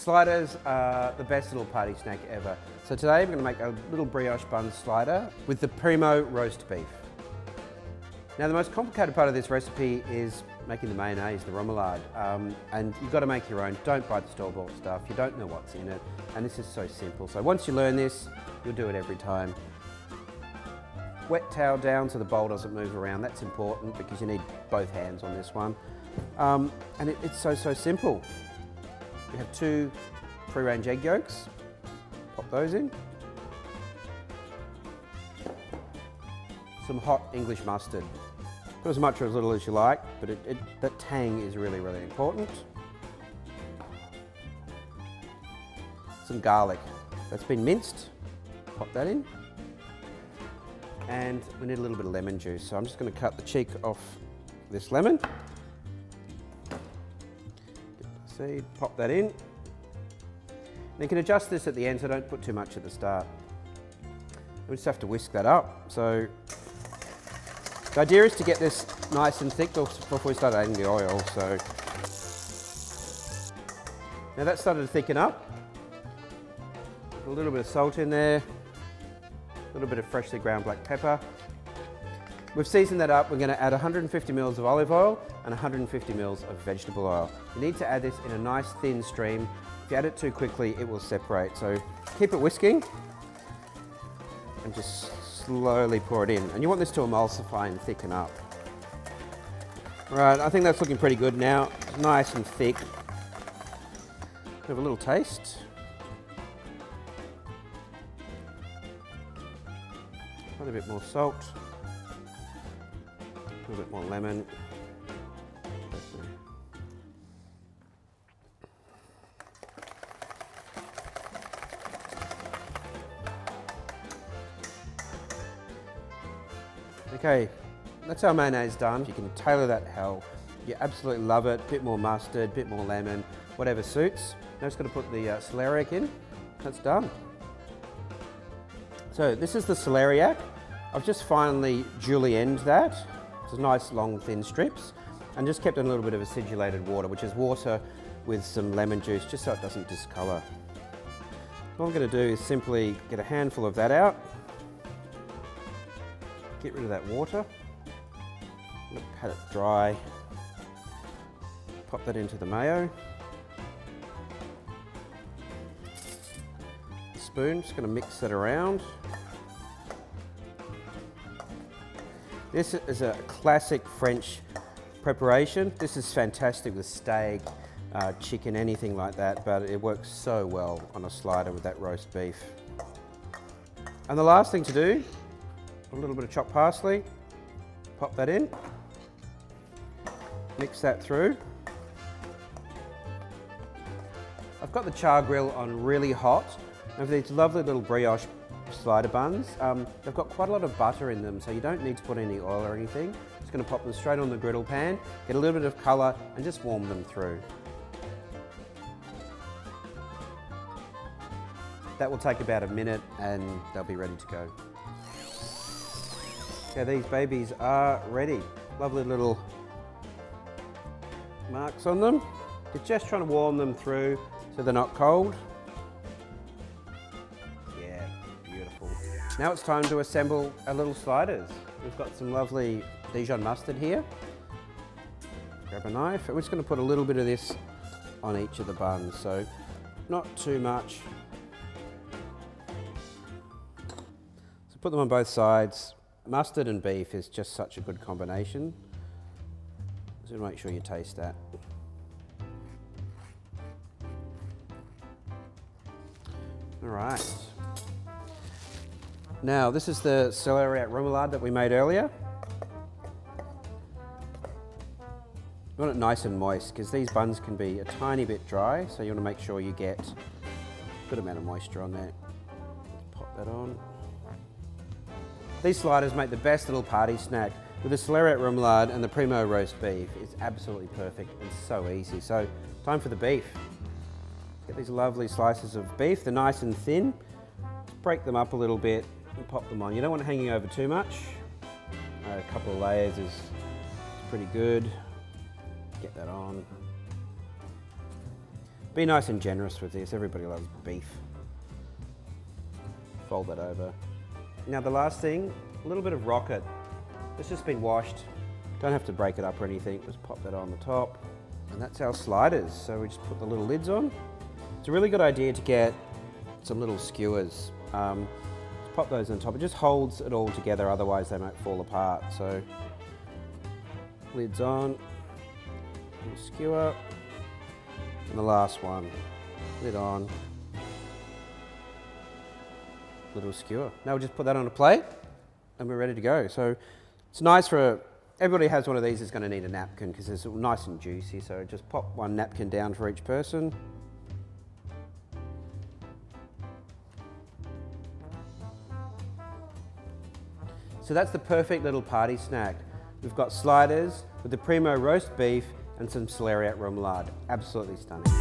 Sliders are the best little party snack ever. So today we're going to make a little brioche bun slider with the Primo roast beef. Now the most complicated part of this recipe is making the mayonnaise, the remoulade, and you've got to make your own. Don't buy the store-bought stuff, you don't know what's in it, and this is so simple. So once you learn this, you'll do it every time. Wet towel down so the bowl doesn't move around. That's important because you need both hands on this one. And it's so simple. We have 2 free-range egg yolks. Pop those in. Some hot English mustard. Put as much or as little as you like, but that tang is really important. Some garlic. That's been minced. Pop that in. And we need a little bit of lemon juice, so I'm just going to cut the cheek off this lemon. Get the seed, pop that in. And you can adjust this at the end, so don't put too much at the start. We just have to whisk that up. So the idea is to get this nice and thick before we start adding the oil. So now that's started to thicken up. Put a little bit of salt in there. A little bit of freshly ground black pepper. We've seasoned that up. We're going to add 150 mils of olive oil and 150 mils of vegetable oil. You need to add this in a nice thin stream. If you add it too quickly, it will separate. So keep it whisking and just slowly pour it in. And you want this to emulsify and thicken up. Right, I think that's looking pretty good now. It's nice and thick. Have a little taste. A bit more salt, a little bit more lemon. Okay, that's our mayonnaise done. You can tailor that hell. You absolutely love it. Bit more mustard, bit more lemon, whatever suits. Now just got to put the celeriac in. That's done. So this is the celeriac. I've just finally julienned that. It's nice long thin strips and just kept in a little bit of acidulated water, which is water with some lemon juice just so it doesn't discolour. What I'm going to do is simply get a handful of that out, get rid of that water, pat it dry, pop that into the mayo. Spoon, just going to mix that around. This is a classic French preparation. This is fantastic with steak, chicken, anything like that, but it works so well on a slider with that roast beef. And the last thing to do, a little bit of chopped parsley, pop that in, mix that through. I've got the char grill on really hot. And for these lovely little brioche slider buns, they've got quite a lot of butter in them, so you don't need to put any oil or anything. Just going to pop them straight on the griddle pan, get a little bit of colour and just warm them through. That will take about a minute and they'll be ready to go. Okay, these babies are ready. Lovely little marks on them. You're just trying to warm them through so they're not cold. Now it's time to assemble our little sliders. We've got some lovely Dijon mustard here. Grab a knife, and we're just going to put a little bit of this on each of the buns, so not too much. So put them on both sides. Mustard and beef is just such a good combination. So make sure you taste that. All right. Now, this is the celeriac remoulade that we made earlier. You want it nice and moist because these buns can be a tiny bit dry, so you want to make sure you get a good amount of moisture on there. Pop that on. These sliders make the best little party snack. With the celeriac remoulade and the Primo roast beef, it's absolutely perfect and so easy. So, time for the beef. Get these lovely slices of beef. They're nice and thin. Break them up a little bit and pop them on. You don't want it hanging over too much. A couple of layers is pretty good. Get that on. Be nice and generous with this. Everybody loves beef. Fold that over. Now the last thing, a little bit of rocket. It's just been washed. Don't have to break it up or anything. Just pop that on the top. And that's our sliders. So we just put the little lids on. It's a really good idea to get some little skewers. Just pop those on top. It just holds it all together, otherwise they might fall apart. So lids on, little skewer, and the last one, lid on, little skewer. Now we'll just put that on a plate and we're ready to go. So it's nice for, everybody has one of these is going to need a napkin because it's nice and juicy. So just pop one napkin down for each person. So that's the perfect little party snack. We've got sliders with the primo roast beef and some celeriac remoulade. Absolutely stunning.